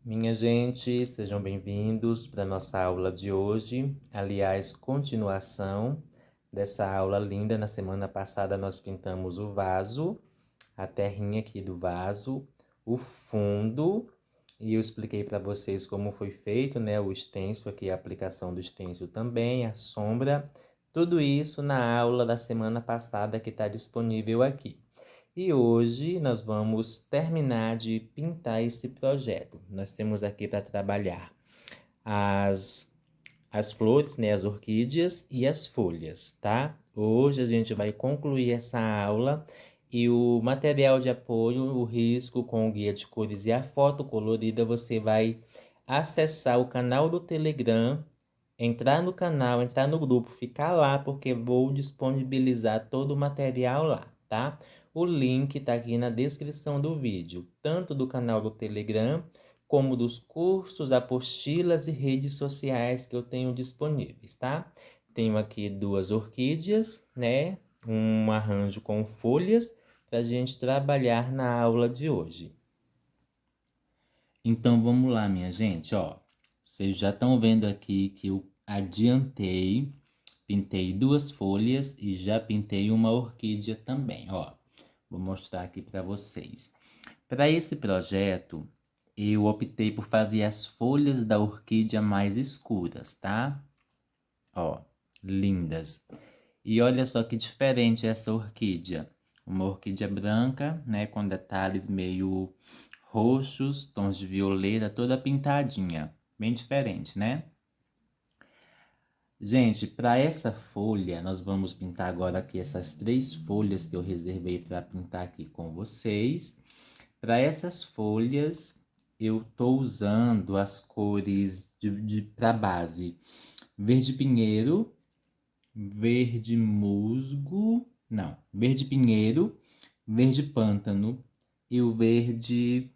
Minha gente, sejam bem-vindos para a nossa aula de hoje. Aliás, continuação dessa aula linda. Na semana passada nós pintamos o vaso, a terrinha aqui do vaso, o fundo, e eu expliquei para vocês como foi feito, né? O stencil aqui, a aplicação do stencil também, a sombra. Tudo isso na aula da semana passada que está disponível aqui. E hoje nós vamos terminar de pintar esse projeto. Nós temos aqui para trabalhar as, as flores, né, as orquídeas e as folhas, tá? Hoje a gente vai concluir essa aula e o material de apoio, o risco com o guia de cores e a foto colorida, você vai acessar o canal do Telegram, entrar no canal, entrar no grupo, ficar lá, porque vou disponibilizar todo o material lá, tá? O link tá aqui na descrição do vídeo, tanto do canal do Telegram, como dos cursos, apostilas e redes sociais que eu tenho disponíveis, tá? Tenho aqui duas orquídeas, né? Um arranjo com folhas para a gente trabalhar na aula de hoje. Então vamos lá, minha gente, ó. Vocês já estão vendo aqui que eu adiantei, pintei duas folhas e já pintei uma orquídea também, ó. Vou mostrar aqui para vocês. Para esse projeto, eu optei por fazer as folhas da orquídea mais escuras, tá? Ó, lindas. E olha só que diferente essa orquídea. Uma orquídea branca, né, com detalhes meio roxos, tons de violeta, toda pintadinha. Bem diferente, né? Gente, para essa folha, nós vamos pintar agora aqui essas três folhas que eu reservei para pintar aqui com vocês. Para essas folhas, eu tô usando as cores para base: verde pinheiro, verde musgo, não, verde pinheiro, verde pântano e o verde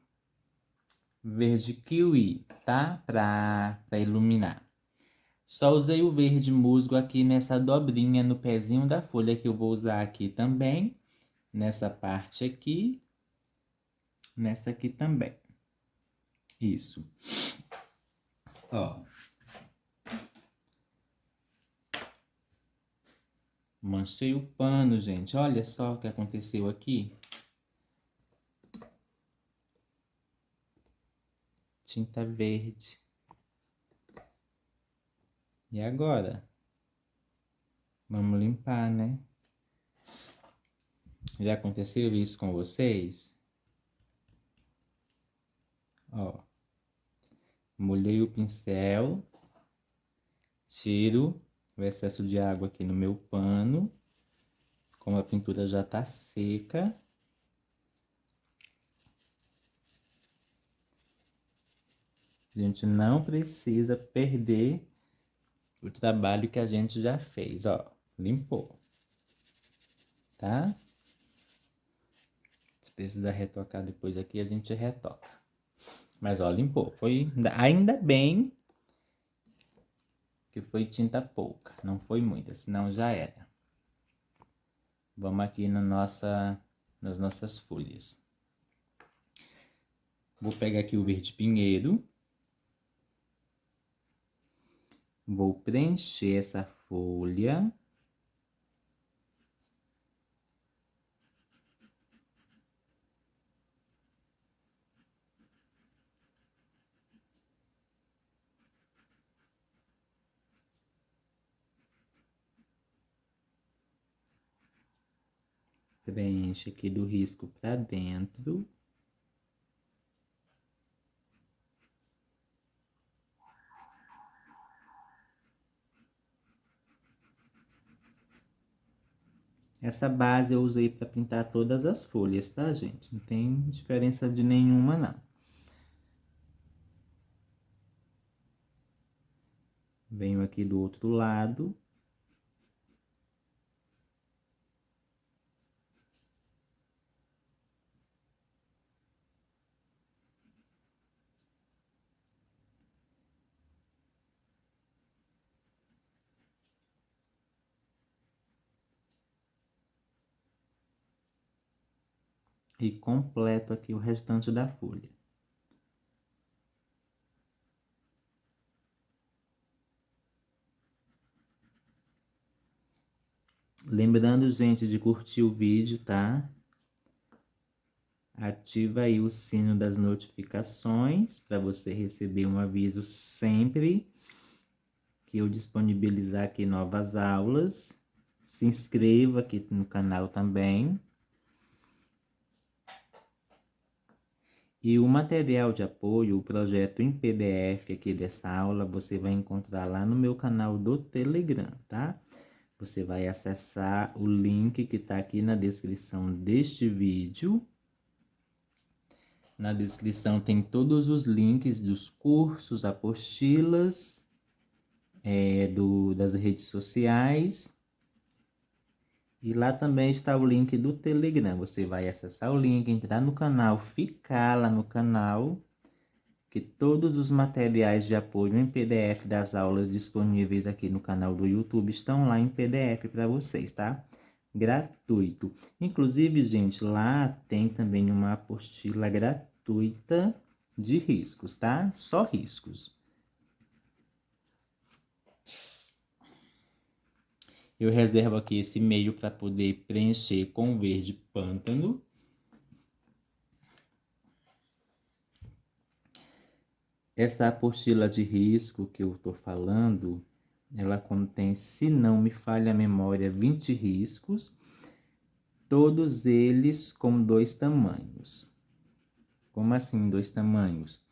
kiwi, tá? Para iluminar. Só usei o verde musgo aqui nessa dobrinha no pezinho da folha que eu vou usar aqui também, nessa parte aqui, nessa aqui também. Isso. Ó. Manchei o pano, gente. Olha só o que aconteceu aqui. Tinta verde. E agora? Vamos limpar, né? Já aconteceu isso com vocês? Ó. Molhei o pincel. Tiro o excesso de água aqui no meu pano. Como a pintura já tá seca. A gente não precisa perder o trabalho que a gente já fez, ó. Limpou. Tá? Se precisar retocar depois aqui, a gente retoca. Mas, ó, limpou. Foi ainda bem que foi tinta pouca. Não foi muita, senão já era. Vamos aqui nas nossas folhas. Vou pegar aqui o verde pinheiro. Vou preencher essa folha. Preenche aqui do risco para dentro. Essa base eu usei para pintar todas as folhas, tá, gente? Não tem diferença de nenhuma, não. Venho aqui do outro lado. E completo aqui o restante da folha. Lembrando, gente, de curtir o vídeo, tá? Ativa aí o sino das notificações para você receber um aviso sempre que eu disponibilizar aqui novas aulas. Se inscreva aqui no canal também. E o material de apoio, o projeto em PDF aqui dessa aula, você vai encontrar lá no meu canal do Telegram, tá? Você vai acessar o link que está aqui na descrição deste vídeo. Na descrição tem todos os links dos cursos, apostilas, das redes sociais. E lá também está o link do Telegram. Você vai acessar o link, entrar no canal, ficar lá no canal, que todos os materiais de apoio em PDF das aulas disponíveis aqui no canal do YouTube estão lá em PDF para vocês, tá? Gratuito. Inclusive, gente, lá tem também uma apostila gratuita de riscos, tá? Só riscos. Eu reservo aqui esse e-mail para poder preencher com verde pântano. Essa apostila de risco que eu estou falando, ela contém, se não me falha a memória, 20 riscos, todos eles com 2 tamanhos. Como assim 2 tamanhos?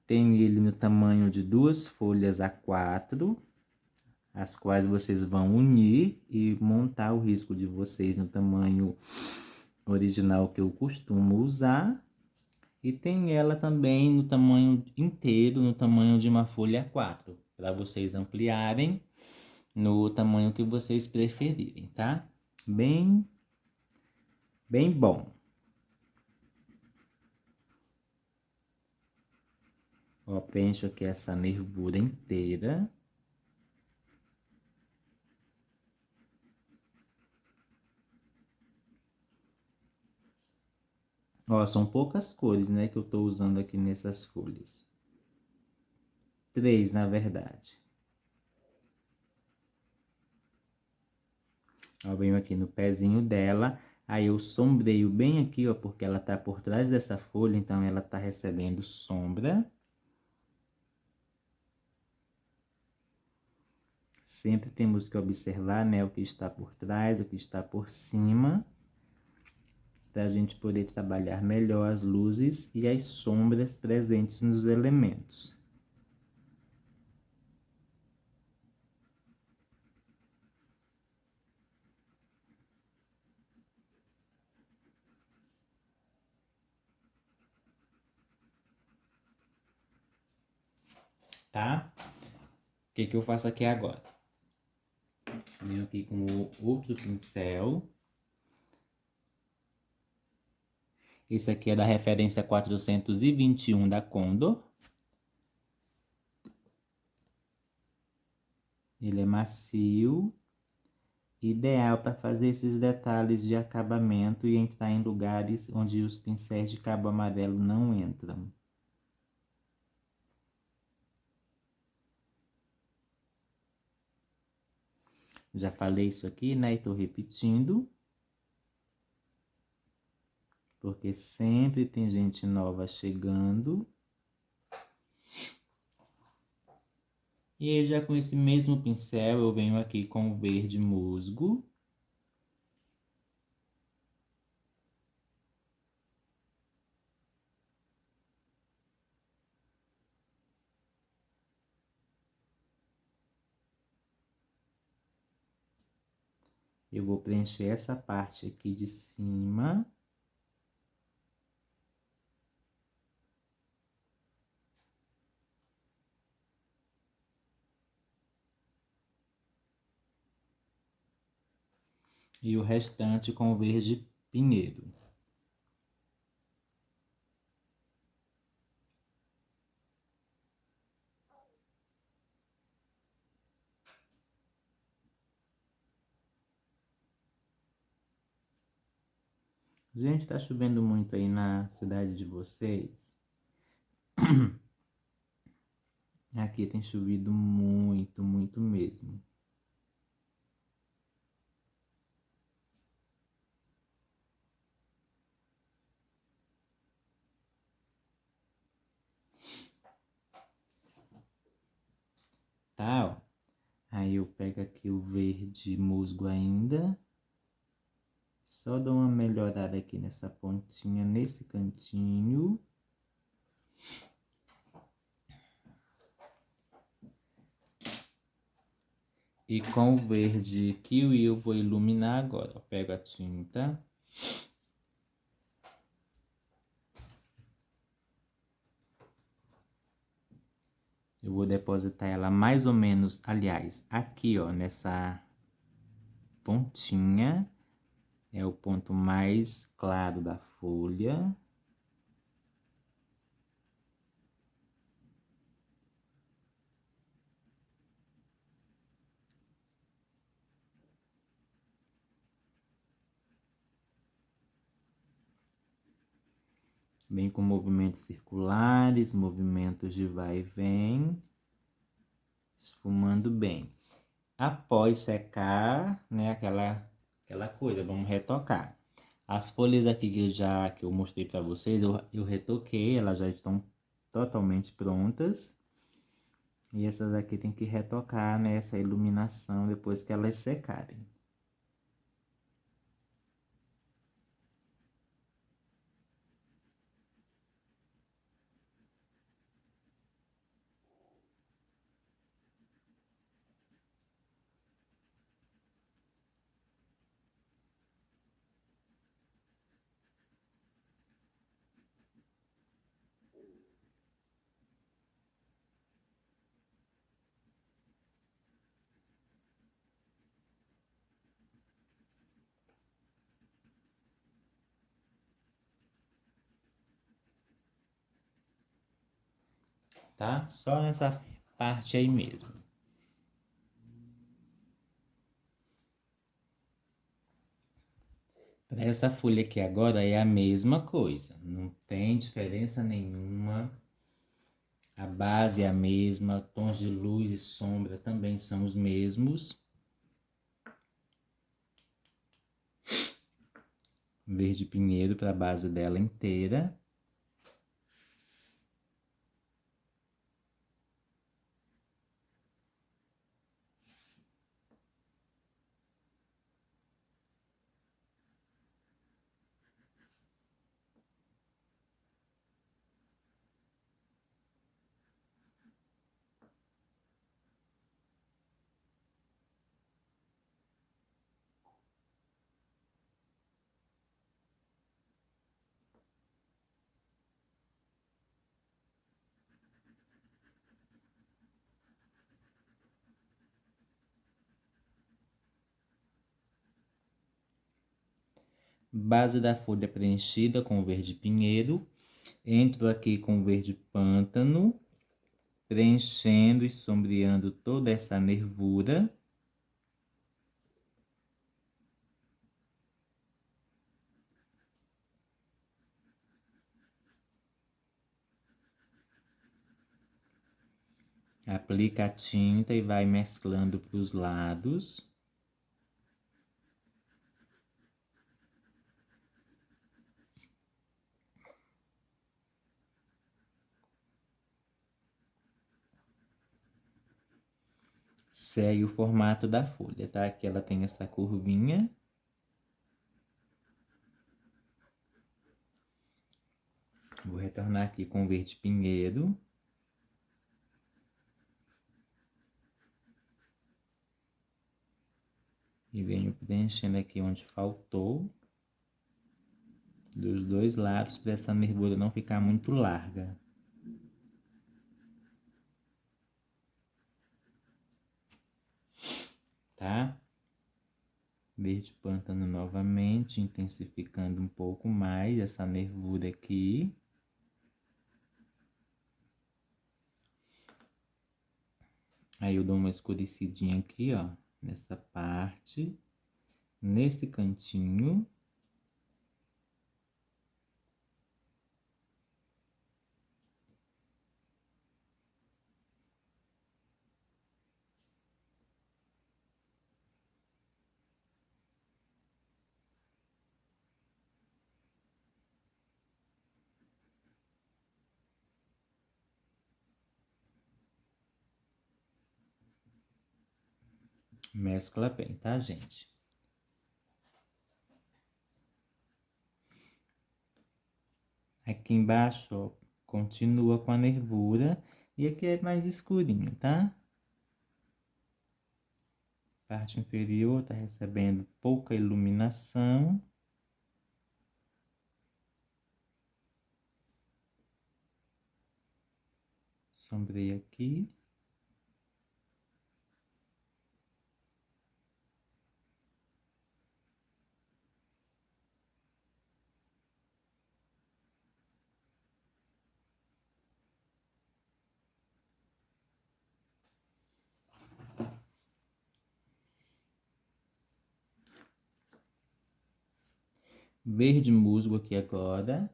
Tem ele no tamanho de 2 folhas A4, as quais vocês vão unir e montar o risco de vocês no tamanho original que eu costumo usar. E tem ela também no tamanho inteiro, no tamanho de uma folha A4, para vocês ampliarem no tamanho que vocês preferirem, tá? Bem bom. Ó, preencho aqui essa nervura inteira. Ó, são poucas cores, né, que eu tô usando aqui nessas folhas. 3, na verdade. Ó, venho aqui no pezinho dela, aí eu sombreio bem aqui, ó, porque ela tá por trás dessa folha, então ela tá recebendo sombra. Sempre temos que observar, né, o que está por trás, o que está por cima, para a gente poder trabalhar melhor as luzes e as sombras presentes nos elementos. Tá? O que que eu faço aqui agora? Venho aqui com o outro pincel. Esse aqui é da referência 421 da Condor. Ele é macio, ideal para fazer esses detalhes de acabamento e entrar em lugares onde os pincéis de cabo amarelo não entram. Já falei isso aqui, né? E tô repetindo. Porque sempre tem gente nova chegando. E aí, já com esse mesmo pincel, eu venho aqui com o verde musgo. Eu vou preencher essa parte aqui de cima. E o restante com o verde pinheiro. Gente, tá chovendo muito aí na cidade de vocês? Aqui tem chovido muito, muito mesmo. tá? Ó. Aí eu pego aqui o verde musgo ainda. Só dou uma melhorada aqui nessa pontinha, nesse cantinho. E com o verde kiwi eu vou iluminar agora. Eu pego a tinta. Eu vou depositar ela mais ou menos, aliás, aqui, ó, nessa pontinha. É o ponto mais claro da folha. Vem com movimentos circulares, movimentos de vai e vem, esfumando bem. Após secar, né, aquela coisa, vamos retocar. As folhas aqui que eu mostrei para vocês, eu retoquei, elas já estão totalmente prontas. E essas aqui tem que retocar nessa iluminação depois que elas secarem. Tá? Só nessa parte aí mesmo. Para essa folha aqui agora é a mesma coisa, não tem diferença nenhuma. A base é a mesma, tons de luz e sombra também são os mesmos. Verde pinheiro para a base dela inteira. Base da folha preenchida com verde pinheiro. Entro aqui com verde pântano, preenchendo e sombreando toda essa nervura. Aplica a tinta e vai mesclando para os lados. Segue o formato da folha, tá? Aqui ela tem essa curvinha. Vou retornar aqui com verde pinheiro. E venho preenchendo aqui onde faltou. Dos dois lados, para essa nervura não ficar muito larga. Tá? Verde pântano novamente, intensificando um pouco mais essa nervura aqui. Aí eu dou uma escurecidinha aqui, ó, nessa parte, nesse cantinho. Mescla bem, tá, gente? Aqui embaixo, ó, continua com a nervura. E aqui é mais escurinho, tá? Parte inferior tá recebendo pouca iluminação. Sombreia aqui. Verde musgo aqui agora.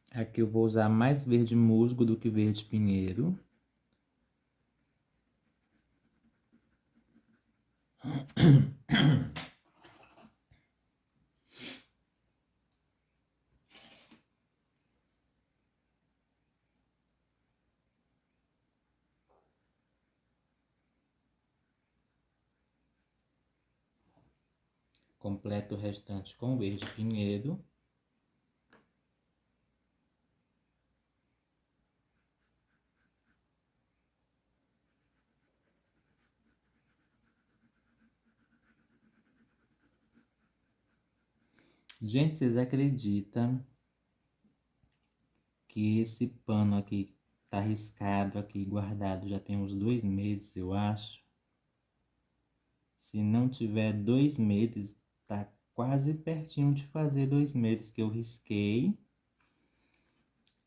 Aqui eu vou usar mais verde musgo do que verde pinheiro. Completo o restante com verde pinheiro. Gente, vocês acreditam que esse pano aqui tá riscado aqui, guardado, já tem uns 2 meses, eu acho. Se não tiver 2 meses, tá quase pertinho de fazer 2 meses que eu risquei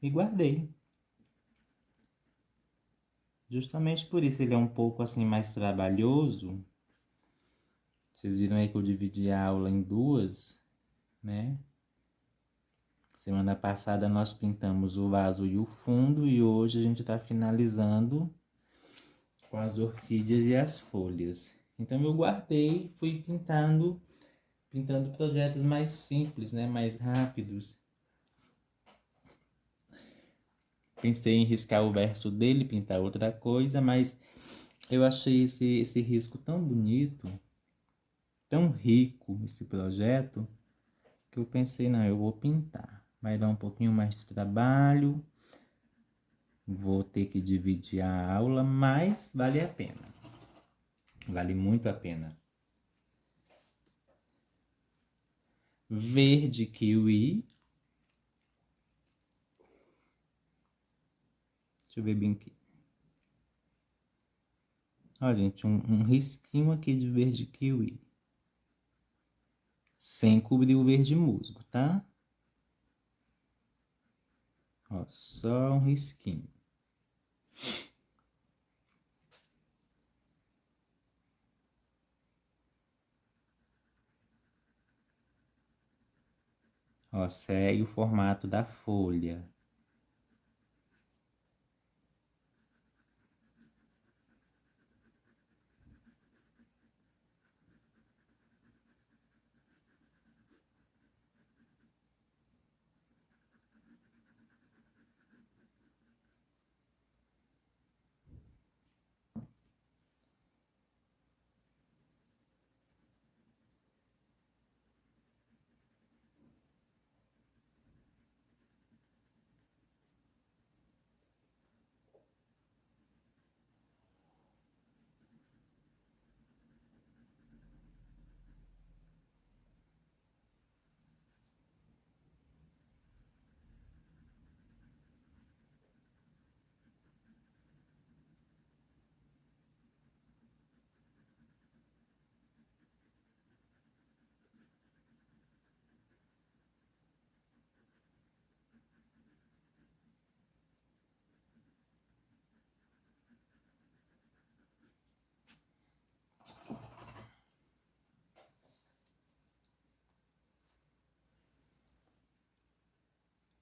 e guardei. Justamente por isso ele é um pouco assim mais trabalhoso. Vocês viram aí que eu dividi a aula em duas, né? Semana passada nós pintamos o vaso e o fundo e hoje a gente está finalizando com as orquídeas e as folhas. Então eu guardei, fui pintando projetos mais simples, né? Mais rápidos. Pensei em riscar o verso dele, pintar outra coisa, mas eu achei esse risco tão bonito, tão rico esse projeto, que eu pensei, não, eu vou pintar. Vai dar um pouquinho mais de trabalho, vou ter que dividir a aula, mas vale a pena. Vale muito a pena. Verde kiwi. Deixa eu ver bem aqui. Olha, gente, um risquinho aqui de verde kiwi. Sem cobrir o verde musgo, tá? Ó, só um risquinho. Ó, segue o formato da folha.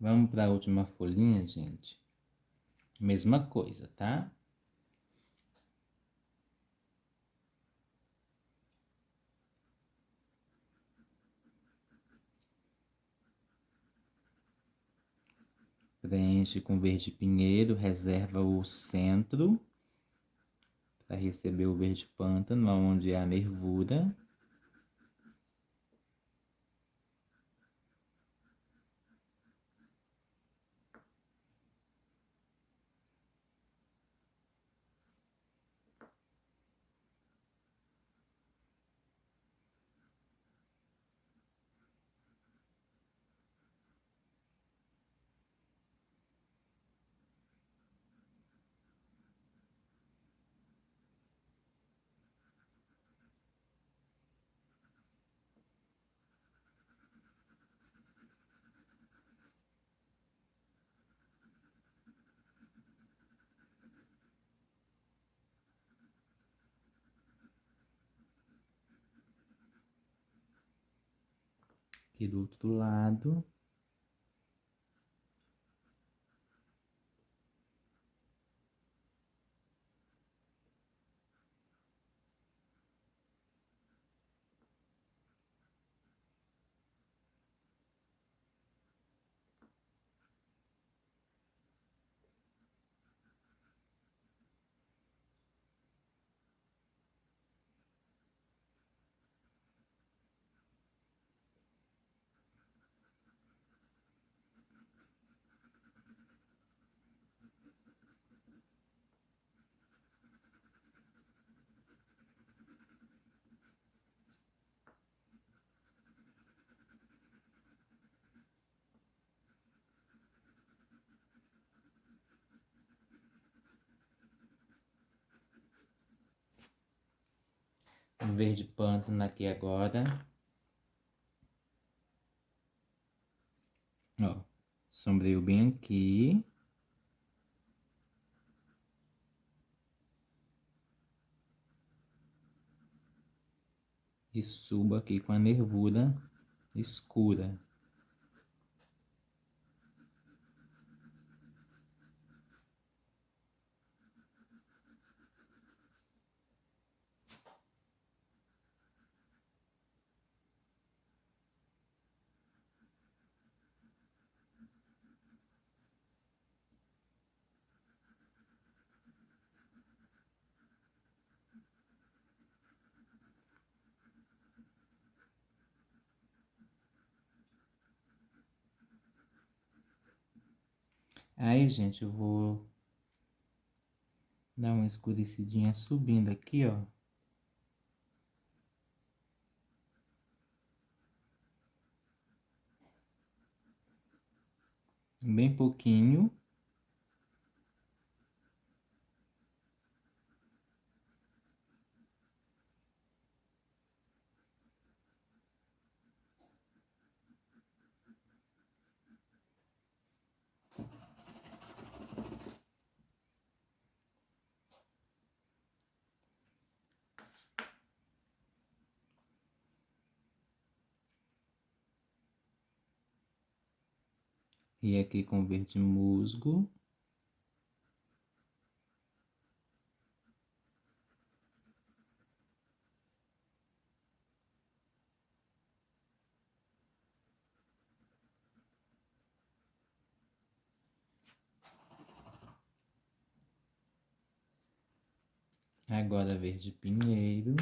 Vamos para a última folhinha, gente. Mesma coisa, tá? Preenche com verde pinheiro, reserva o centro para receber o verde pântano, onde há nervura. Aqui do outro lado. Verde pântano aqui agora. Ó, sombreio bem aqui. E subo aqui com a nervura escura. Aí, gente, eu vou dar uma escurecidinha subindo aqui, ó. Bem pouquinho. E aqui com verde musgo. Agora verde pinheiro.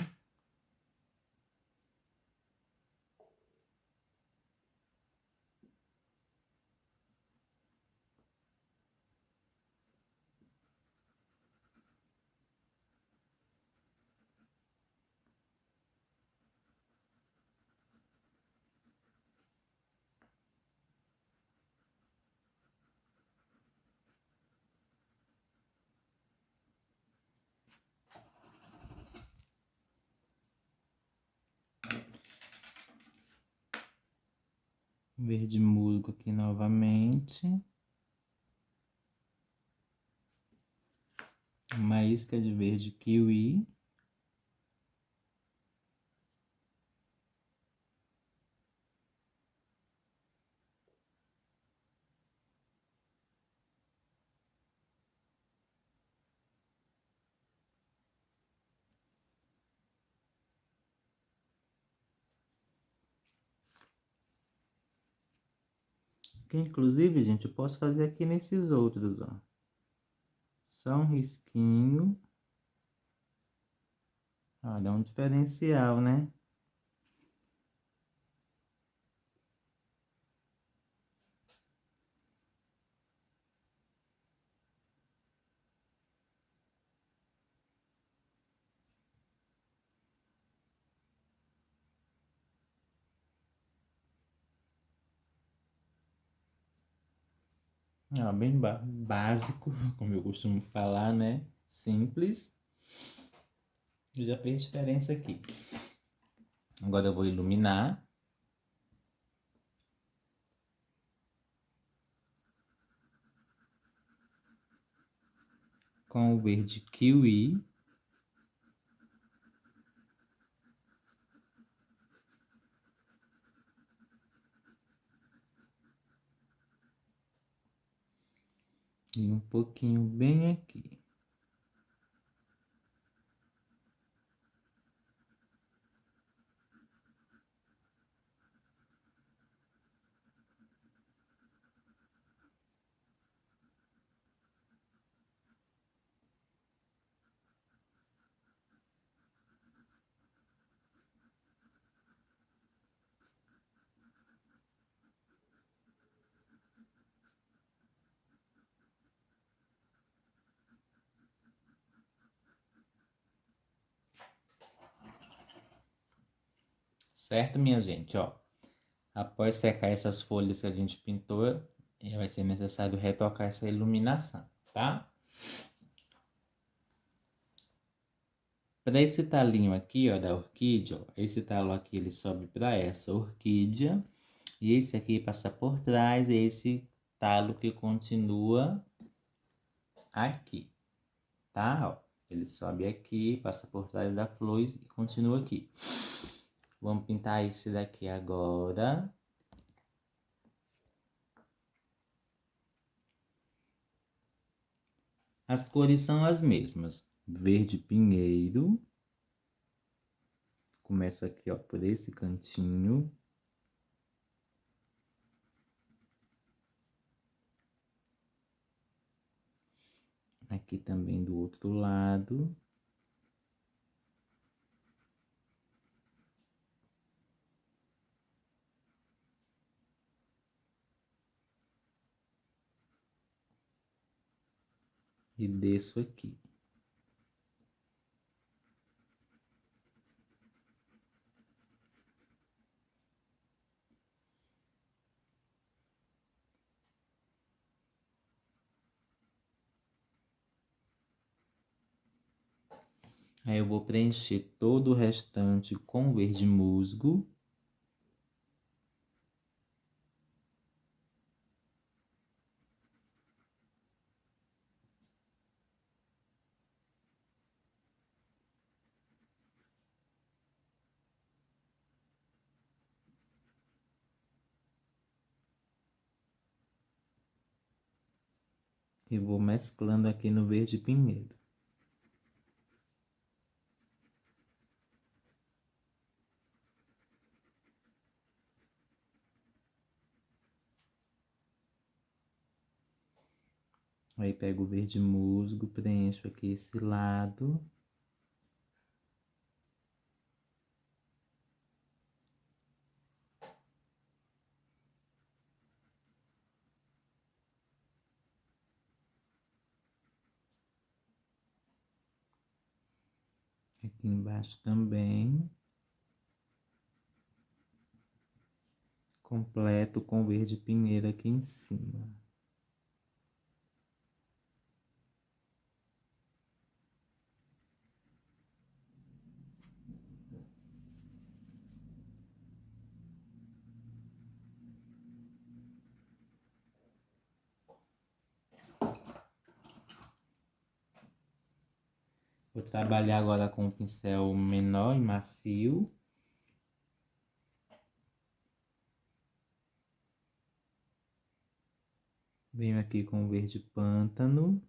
Verde musgo aqui novamente. Uma isca de verde kiwi. Que inclusive, gente, eu posso fazer aqui nesses outros, ó. Só um risquinho. Ó, dá um diferencial, né? Ó, bem básico, como eu costumo falar, né? Simples. Já fez diferença aqui. Agora eu vou iluminar. Com o verde kiwi. E um pouquinho bem aqui. Certo, minha gente? Ó, após secar essas folhas que a gente pintou, vai ser necessário retocar essa iluminação, tá? Para esse talinho aqui, ó, da orquídea, ó, esse talo aqui ele sobe para essa orquídea e esse aqui passa por trás, esse talo que continua aqui, tá? Ó, ele sobe aqui, passa por trás da flor e continua aqui. Vamos pintar esse daqui agora. As cores são as mesmas. Verde pinheiro. Começo aqui, ó, por esse cantinho. Aqui também do outro lado. E desço aqui. Aí eu vou preencher todo o restante com verde musgo. E vou mesclando aqui no verde pinheiro. Aí pego o verde musgo, preencho aqui esse lado. Aqui embaixo também. Completo com verde pinheiro aqui em cima. Vou trabalhar agora com um pincel menor e macio. Venho aqui com verde pântano.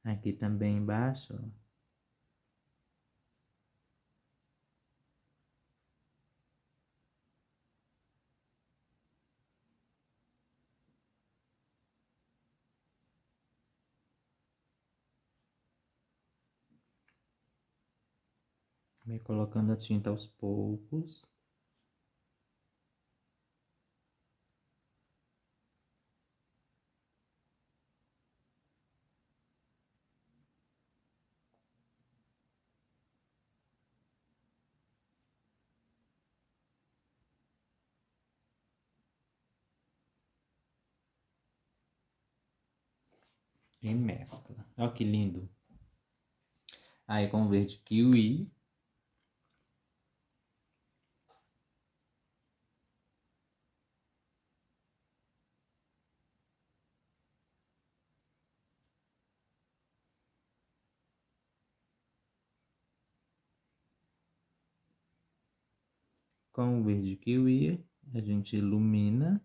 Aqui também embaixo, ó. Vai colocando a tinta aos poucos. E mescla. Olha que lindo. Aí com verde kiwi. Com o verde kiwi, a gente ilumina.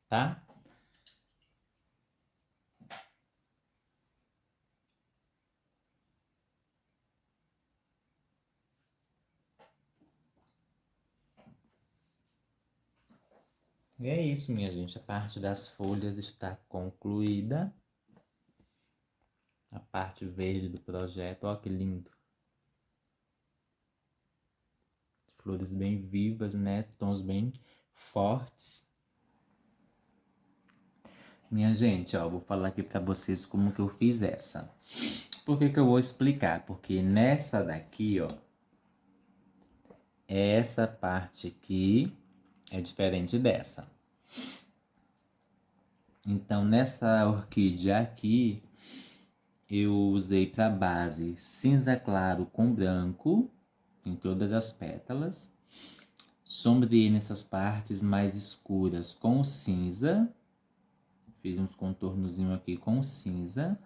Tá? E é isso, minha gente. A parte das folhas está concluída. A parte verde do projeto, ó que lindo. Flores bem vivas, né? Tons bem fortes. Minha gente, ó, vou falar aqui pra vocês como que eu fiz essa. Por que que eu vou explicar? Porque nessa daqui, ó, essa parte aqui é diferente dessa. Então, nessa orquídea aqui, eu usei para base cinza claro com branco em todas as pétalas. Sombreei nessas partes mais escuras com cinza. Fiz uns contornozinhos aqui com cinza.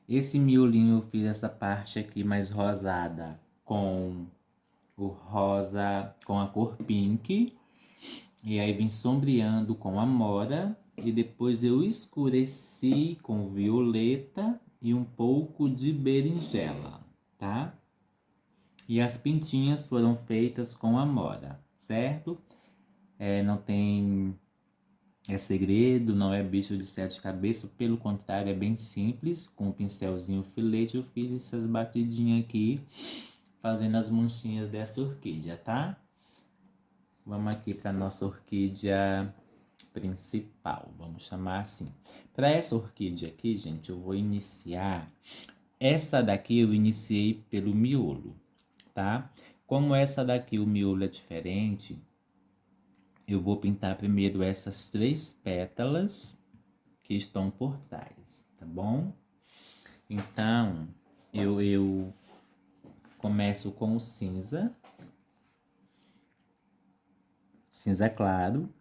Esse miolinho eu fiz essa parte aqui mais rosada com o rosa, com a cor pink. E aí vim sombreando com amora. E depois eu escureci com violeta e um pouco de berinjela, tá? E as pintinhas foram feitas com amora, certo? Não tem segredo, não é bicho de sete cabeças, pelo contrário, é bem simples. Com um pincelzinho filete eu fiz essas batidinhas aqui, fazendo as manchinhas dessa orquídea, tá? Vamos aqui para nossa orquídea principal, vamos chamar assim. Para essa orquídea aqui, gente, eu vou iniciar. Essa daqui eu iniciei pelo miolo, tá? Como essa daqui o miolo é diferente, eu vou pintar primeiro essas 3 pétalas que estão por trás, tá bom? Então, eu começo com o cinza, cinza claro.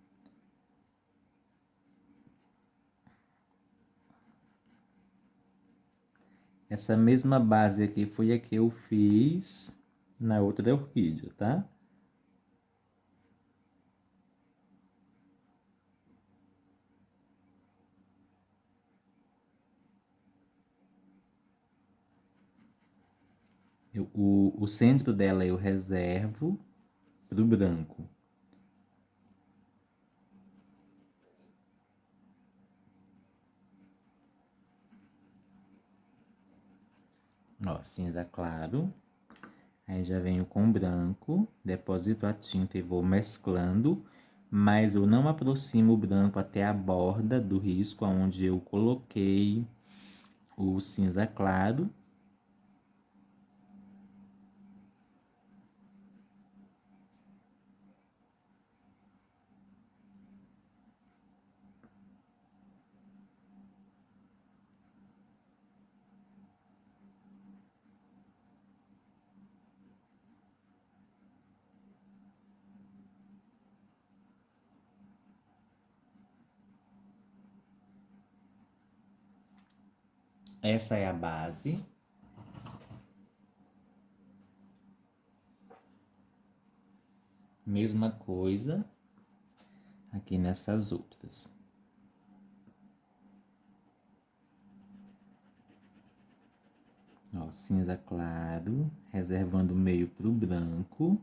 Essa mesma base aqui foi a que eu fiz na outra orquídea, tá? O centro dela eu reservo pro branco. Ó, cinza claro. Aí já venho com branco, deposito a tinta e vou mesclando, mas eu não aproximo o branco até a borda do risco onde eu coloquei o cinza claro. Essa é a base. Mesma coisa aqui nessas outras. Ó, cinza claro, reservando o meio pro branco.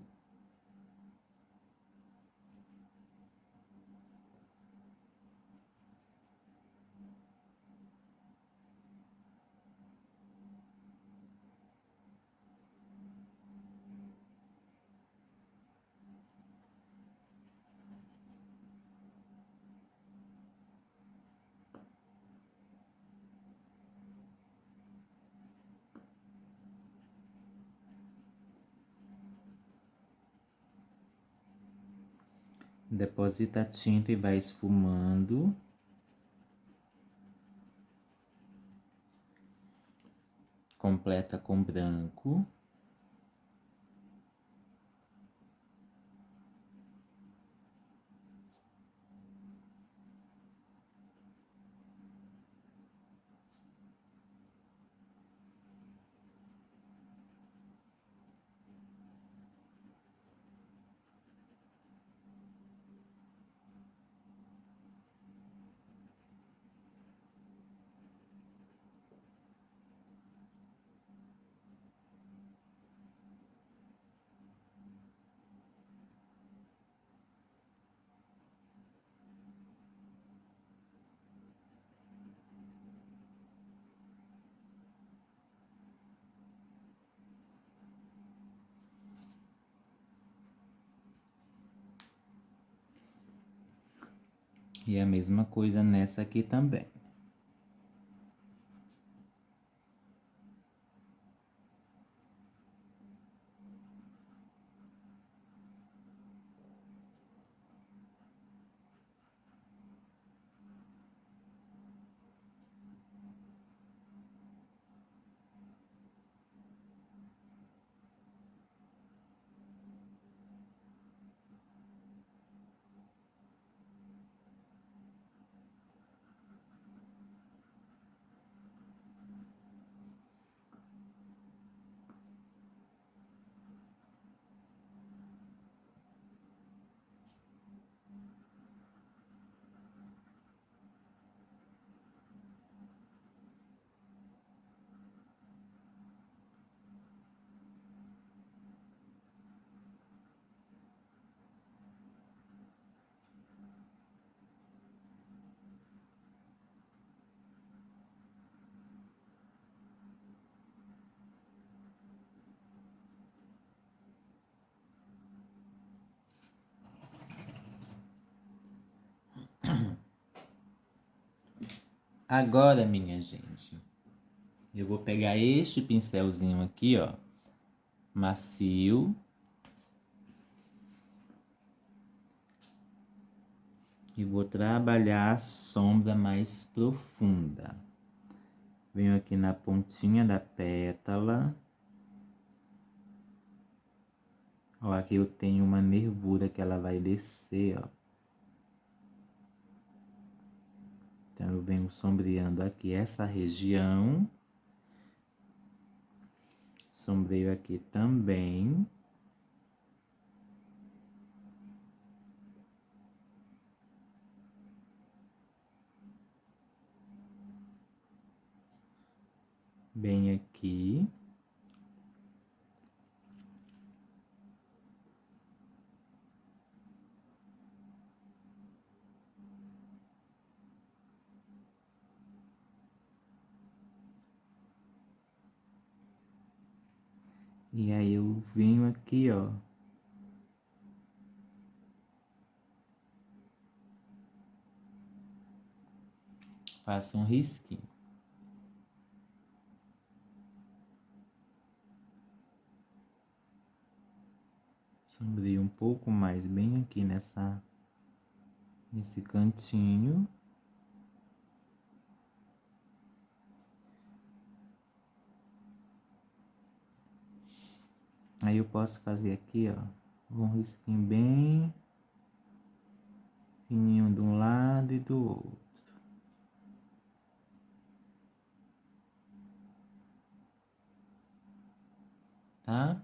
Deposita a tinta e vai esfumando. Completa com branco. E a mesma coisa nessa aqui também. Agora, minha gente, eu vou pegar este pincelzinho aqui, ó, macio. E vou trabalhar a sombra mais profunda. Venho aqui na pontinha da pétala. Ó, aqui eu tenho uma nervura que ela vai descer, ó. Então, eu venho sombreando aqui essa região. Sombreio aqui também. Bem aqui. E aí eu venho aqui, ó. Faço um risquinho. Sombreio um pouco mais bem aqui nesse cantinho. Aí eu posso fazer aqui, ó, um risquinho bem fininho de um lado e do outro. Tá?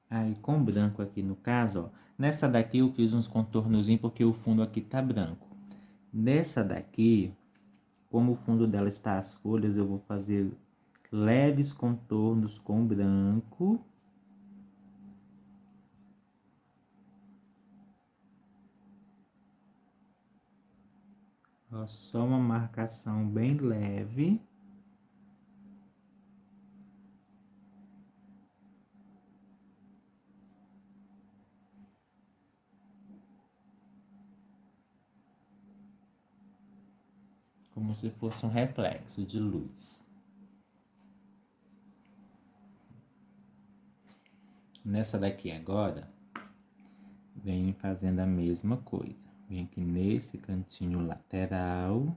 Aí com branco aqui no caso, ó, nessa daqui eu fiz uns contornozinhos porque o fundo aqui tá branco. Nessa daqui, como o fundo dela está as folhas, eu vou fazer leves contornos com branco. Ó, só uma marcação bem leve. Como se fosse um reflexo de luz. Nessa daqui agora, venho fazendo a mesma coisa. Venho aqui nesse cantinho lateral.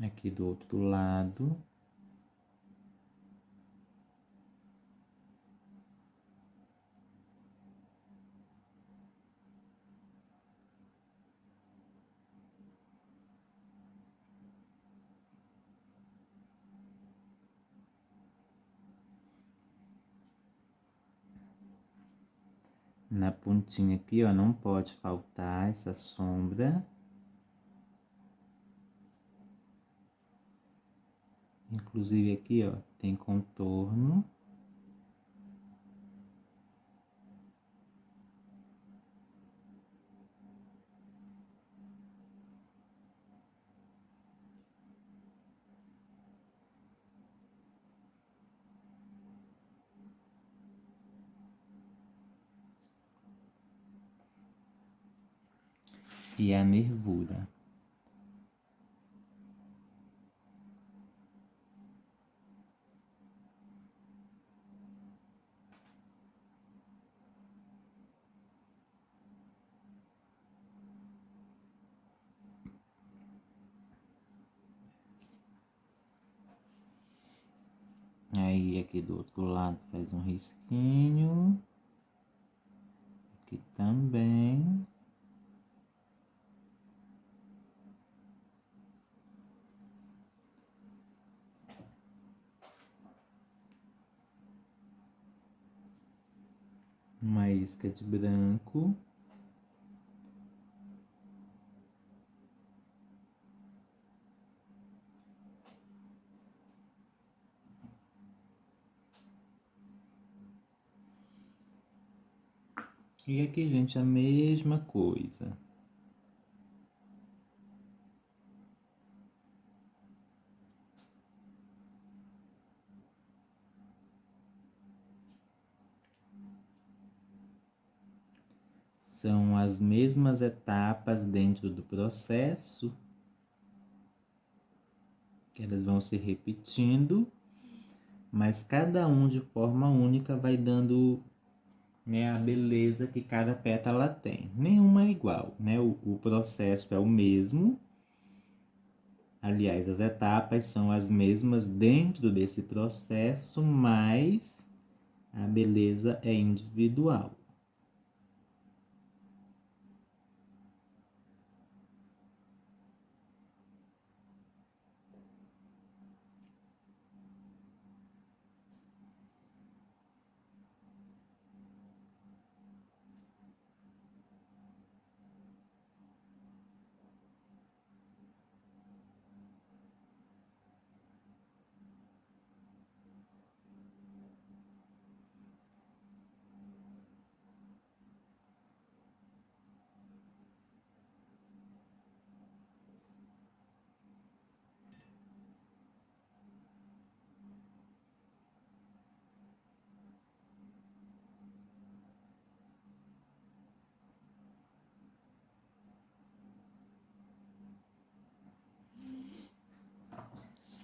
Aqui do outro lado. Na pontinha aqui, ó, não pode faltar essa sombra. Inclusive aqui, ó, tem contorno. E a nervura. Aí aqui do outro lado faz um risquinho. Aqui também. Uma isca de branco. E aqui, gente, a mesma coisa. São as mesmas etapas dentro do processo, que elas vão se repetindo, mas cada um de forma única vai dando, né, a beleza que cada pétala tem. Nenhuma é igual, né? O processo é o mesmo. Aliás, as etapas são as mesmas dentro desse processo, mas a beleza é individual.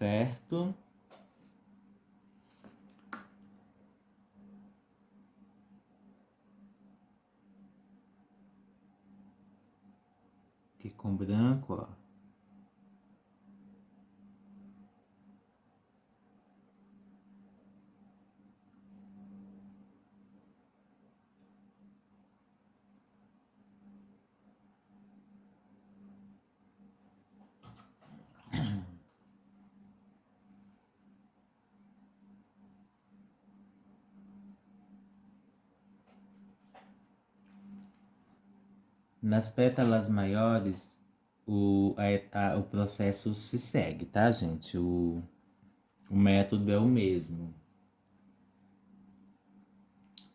certo? Aqui com branco, ó. Nas pétalas maiores, o processo se segue, tá, gente? O método é o mesmo.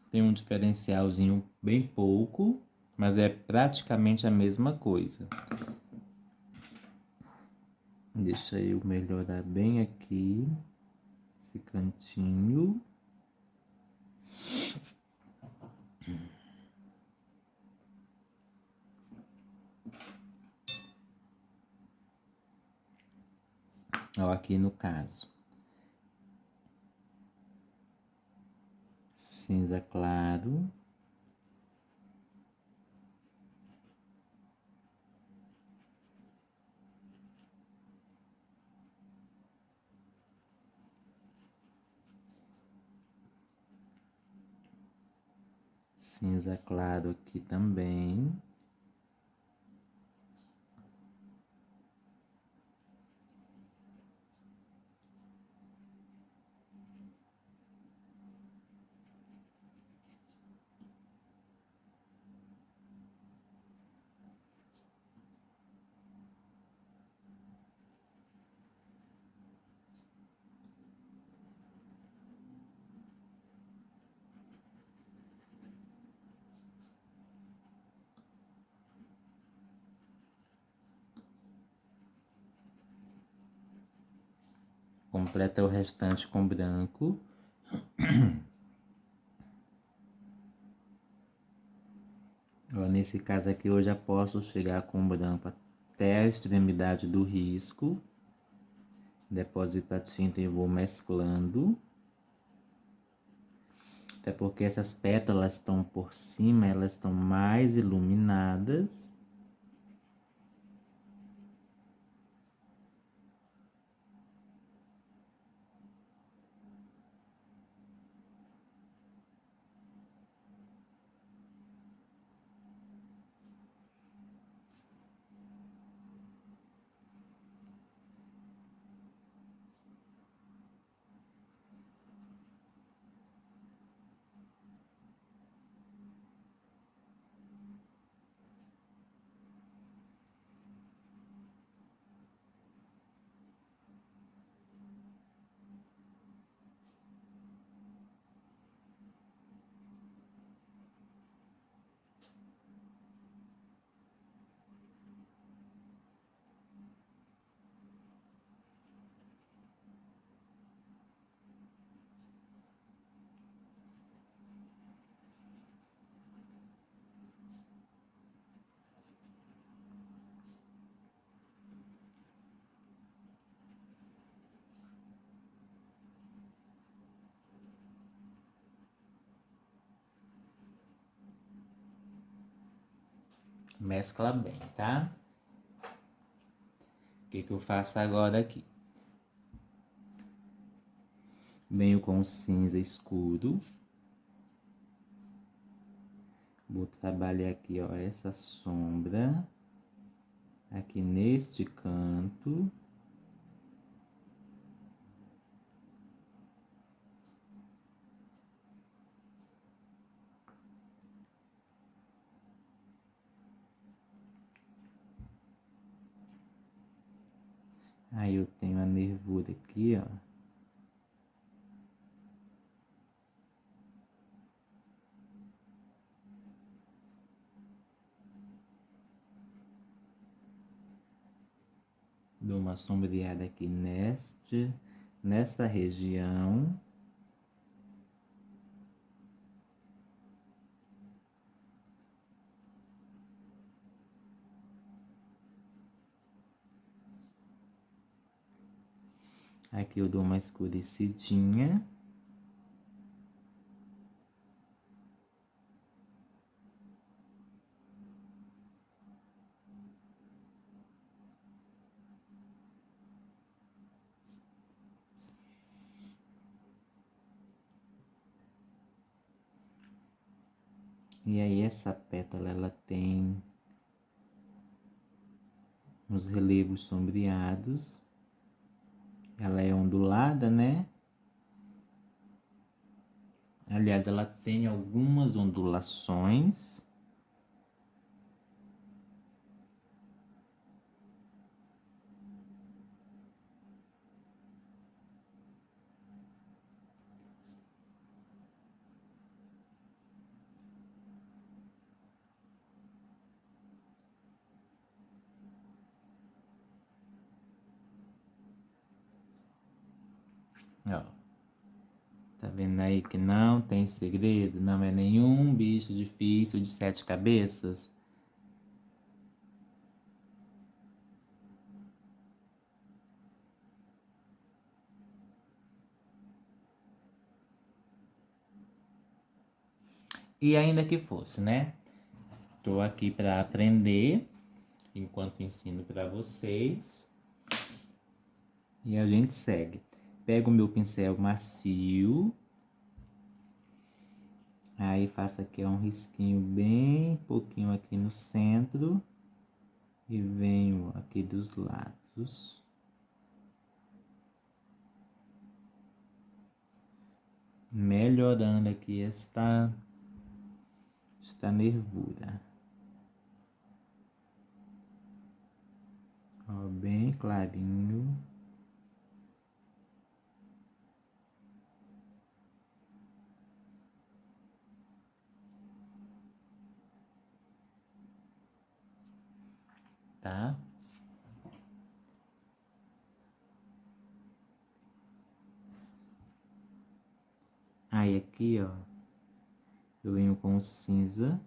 Tem um diferencialzinho bem pouco, mas é praticamente a mesma coisa. Deixa eu melhorar bem aqui esse cantinho. Ó, aqui no caso. Cinza claro. Cinza claro aqui também. Completa o restante com branco. Ó, nesse caso aqui eu já posso chegar com branco até a extremidade do risco. Deposito a tinta e vou mesclando. Até porque essas pétalas estão por cima, elas estão mais iluminadas. Mescla bem, tá? O que eu faço agora aqui? Venho com cinza escuro. Vou trabalhar aqui, ó, essa sombra. Aqui neste canto. Aí eu tenho a nervura aqui, ó. Dou uma sombreada aqui nesta região. Aqui eu dou uma escurecidinha. E aí essa pétala, ela tem uns relevos sombreados. Ela é ondulada, né? Aliás, ela tem algumas ondulações. Ó. Tá vendo aí que não tem segredo? Não é nenhum bicho difícil de 7 cabeças? E ainda que fosse, né? Tô aqui para aprender enquanto ensino para vocês. E a gente segue. Pego o meu pincel macio. Aí faço aqui um risquinho bem pouquinho aqui no centro. E venho aqui dos lados. Melhorando aqui esta nervura. Ó, bem clarinho. Tá? Aí aqui, ó, eu venho com o cinza.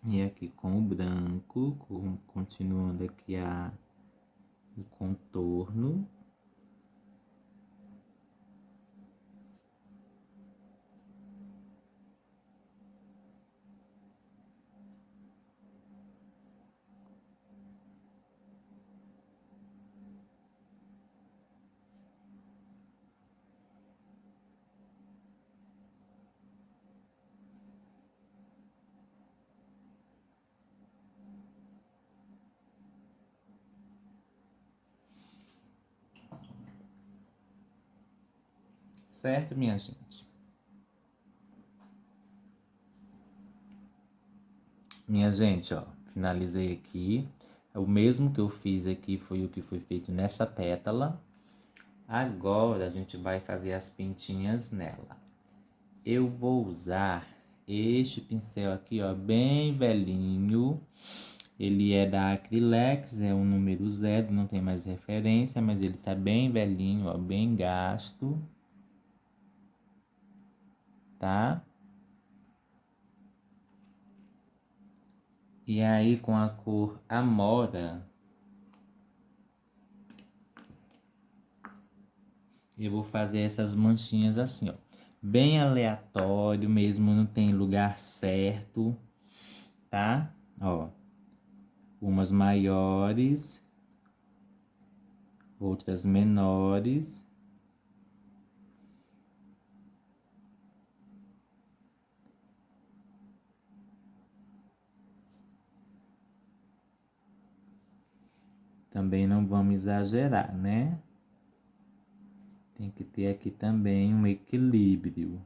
E aqui com o branco, continuando aqui o contorno. Certo, minha gente? Minha gente, ó, finalizei aqui. O mesmo que eu fiz aqui foi o que foi feito nessa pétala. Agora a gente vai fazer as pintinhas nela. Eu vou usar este pincel aqui, ó, bem velhinho. Ele é da Acrylex, é um número 0, não tem mais referência, mas ele tá bem velhinho, ó, bem gasto. Tá? E aí com a cor Amora, eu vou fazer essas manchinhas assim, ó. Bem aleatório mesmo, não tem lugar certo, tá? Ó, umas maiores, outras menores. Também não vamos exagerar, né? Tem que ter aqui também um equilíbrio.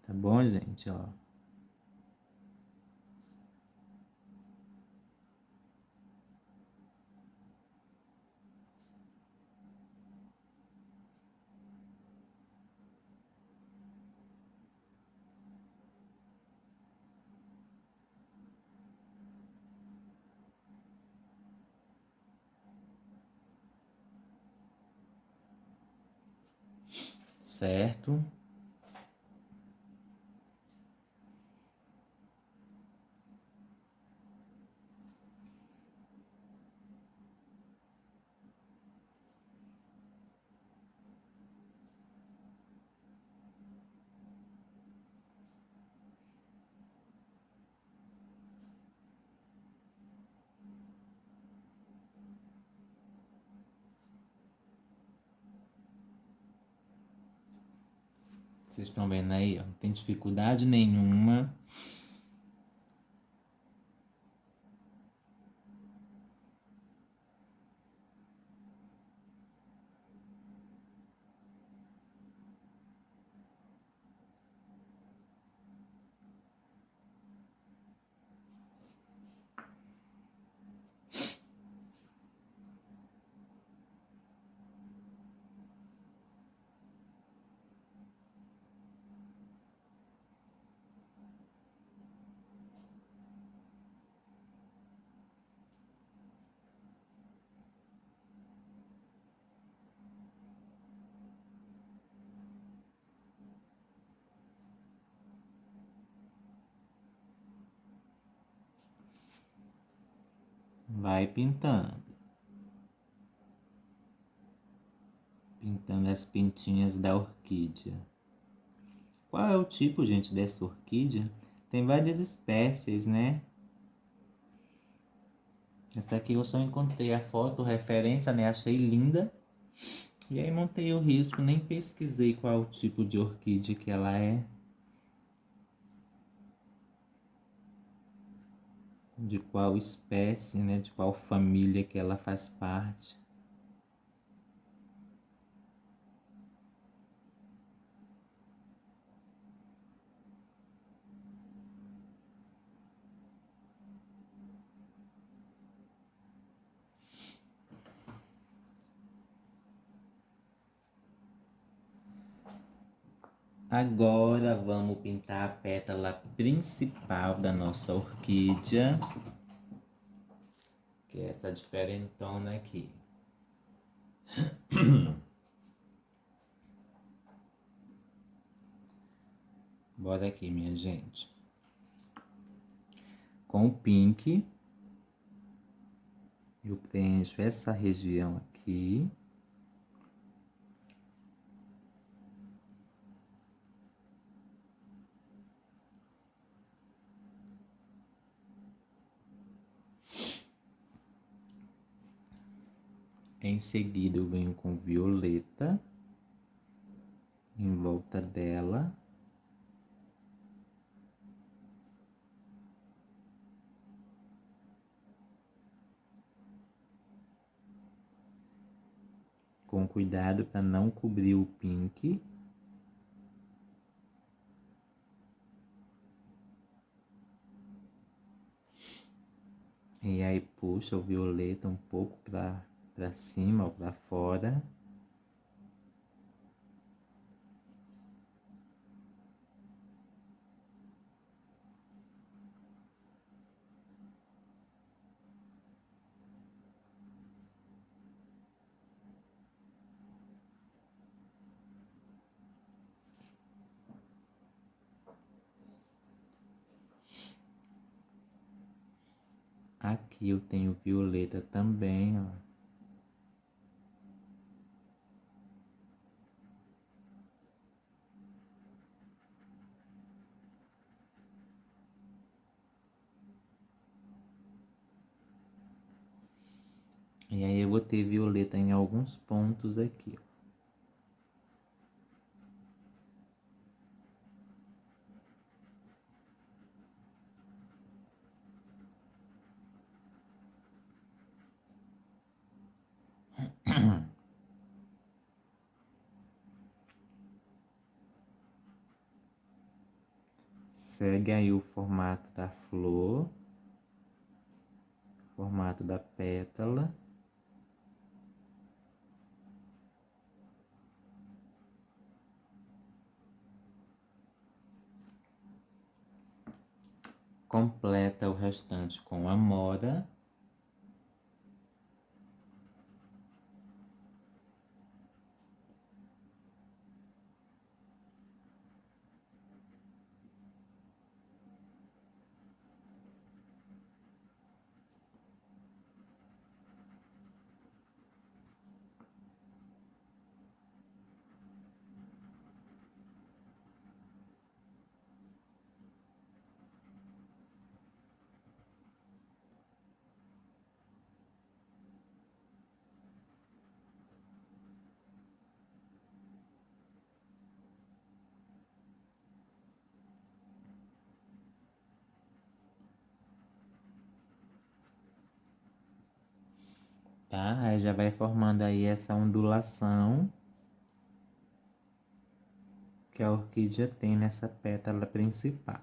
Tá bom, gente? Ó. certo. Vocês estão vendo aí, ó, não tem dificuldade nenhuma. Vai pintando. Pintando as pintinhas da orquídea. Qual é o tipo, gente, dessa orquídea? Tem várias espécies, né? Essa aqui eu só encontrei a foto, referência, né? Achei linda. E aí montei o risco, nem pesquisei qual o tipo de orquídea que ela é. De qual espécie, né? De qual família que ela faz parte. Agora vamos pintar a pétala principal da nossa orquídea, que é essa diferentona aqui. Bora aqui, minha gente. Com o pink, eu preencho essa região aqui. Em seguida, eu venho com violeta em volta dela. Com cuidado para não cobrir o pink. E aí puxa o violeta um pouco para cima ou para fora. Aqui eu tenho violeta também, ó. E aí eu vou ter violeta em alguns pontos aqui, ó. Segue aí o formato da flor, formato da pétala. Completa o restante com amora. tá? Aí já vai formando aí essa ondulação que a orquídea tem nessa pétala principal.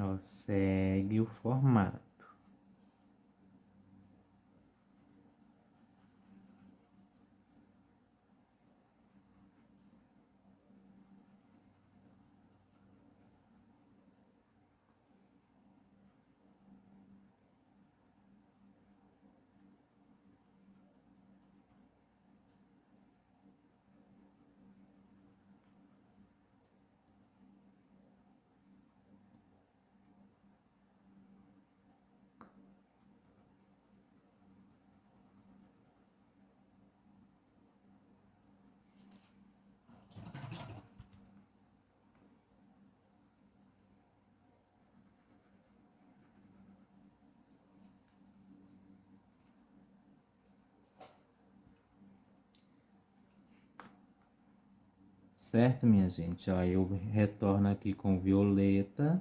Ó, segue o formato. Certo, minha gente? Ó, eu retorno aqui com violeta.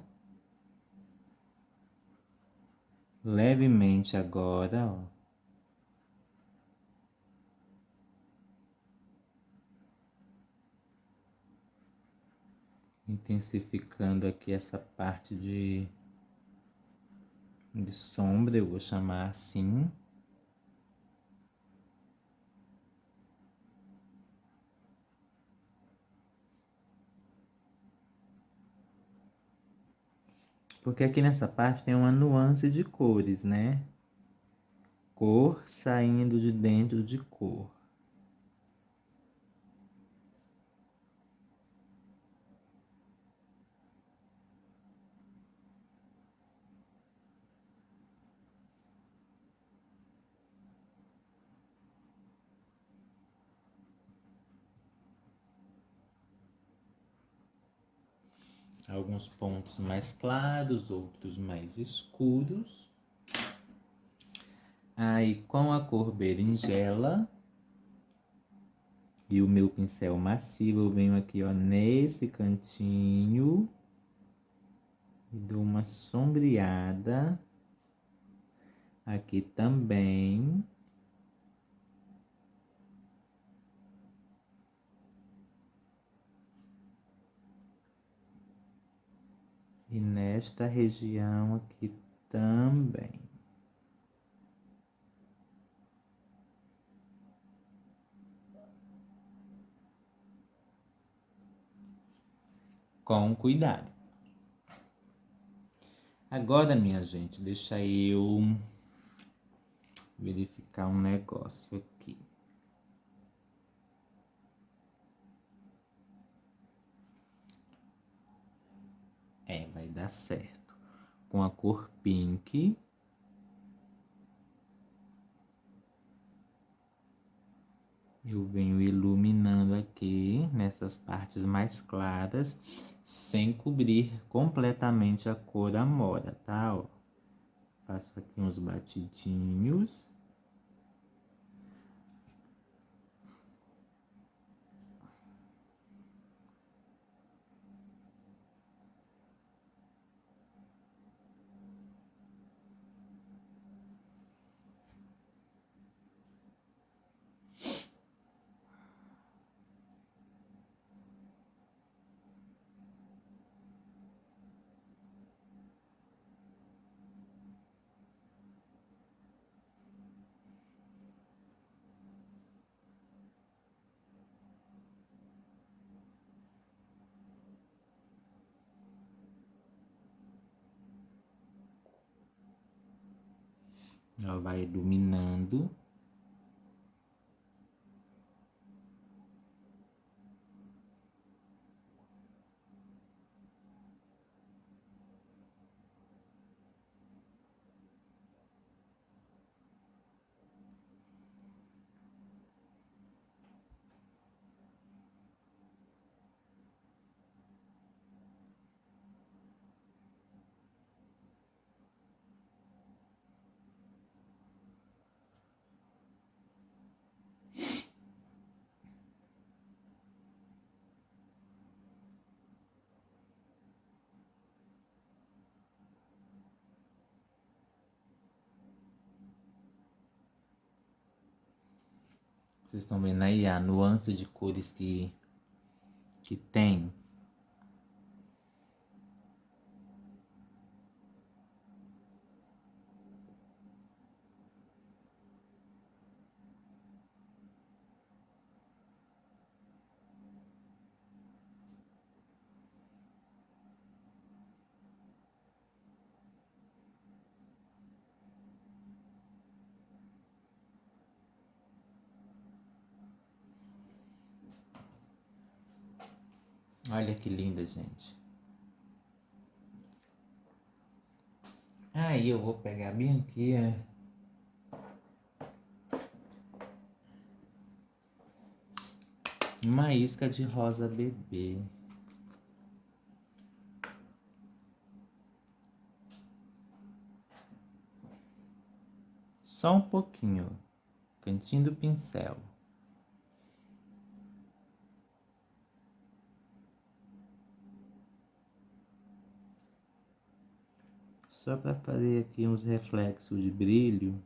Levemente agora, ó. Intensificando aqui essa parte de sombra, eu vou chamar assim. Porque aqui nessa parte tem uma nuance de cores, né? Cor saindo de dentro de cor. Alguns pontos mais claros, outros mais escuros. Aí com a cor berinjela e o meu pincel macio, eu venho aqui, ó, nesse cantinho e dou uma sombreada aqui também. E nesta região aqui também. Com cuidado. Agora, minha gente, deixa eu verificar um negócio aqui. Vai dar certo. Com a cor pink. Eu venho iluminando aqui nessas partes mais claras, sem cobrir completamente a cor amora, tá? Ó, faço aqui uns batidinhos. Ela vai iluminando. Vocês estão vendo aí a nuance de cores que tem? Olha que linda, gente. Aí eu vou pegar bem aqui, uma isca de rosa bebê. Só um pouquinho, cantinho do pincel. Só para fazer aqui uns reflexos de brilho.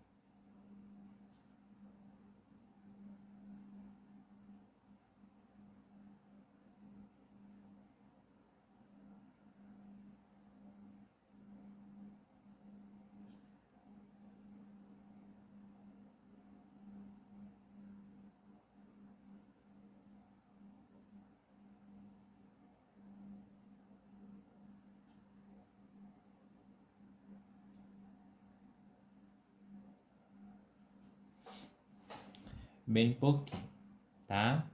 Bem pouquinho, tá?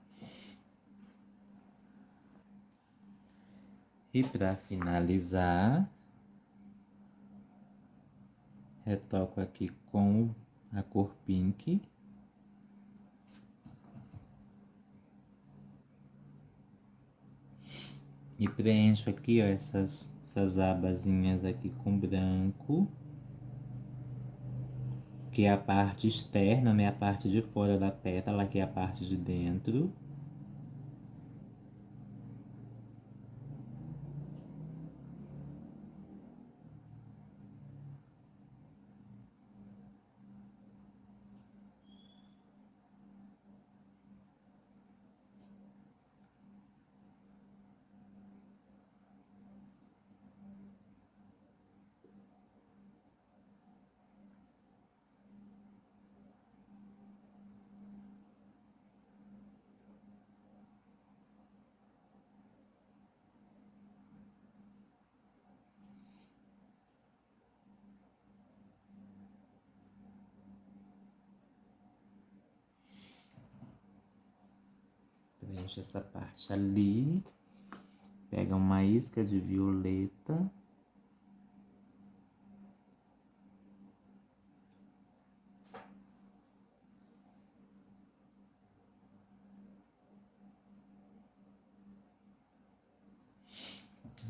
E para finalizar, retoco aqui com a cor pink. E preencho aqui, ó, essas abazinhas aqui com branco. Que é a parte externa, né? A parte de fora da pétala, que é a parte de dentro. Preencho essa parte ali. Pega uma isca de violeta.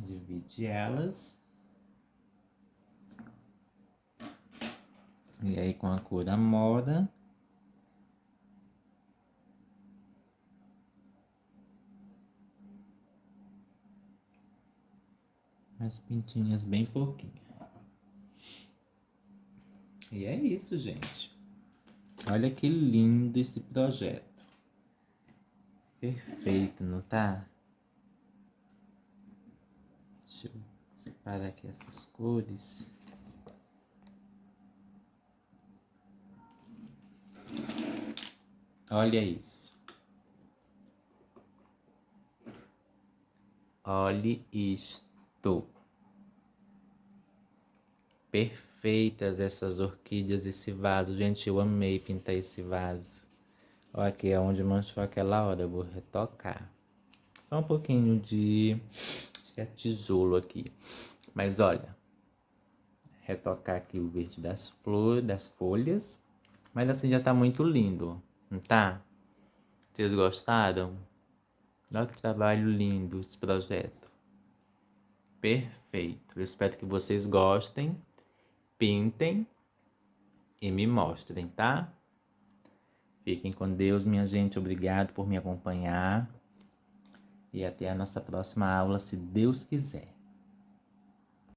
Divide elas. E aí com a cor amora. As pintinhas bem pouquinho. E é isso, gente. Olha que lindo esse projeto. Perfeito, não tá? Deixa eu separar aqui essas cores. Olha isso. Olhe isto. Perfeitas essas orquídeas, esse vaso. Gente, eu amei pintar esse vaso. Olha aqui, é onde manchou aquela hora. Eu vou retocar. Só um pouquinho de... acho que é tijolo aqui. Mas olha. Retocar aqui o verde das flores, das folhas. Mas assim já tá muito lindo. Não tá? Vocês gostaram? Olha que trabalho lindo esse projeto. Perfeito. Eu espero que vocês gostem. Pintem e me mostrem, tá? Fiquem com Deus, minha gente. Obrigado por me acompanhar. E até a nossa próxima aula, se Deus quiser.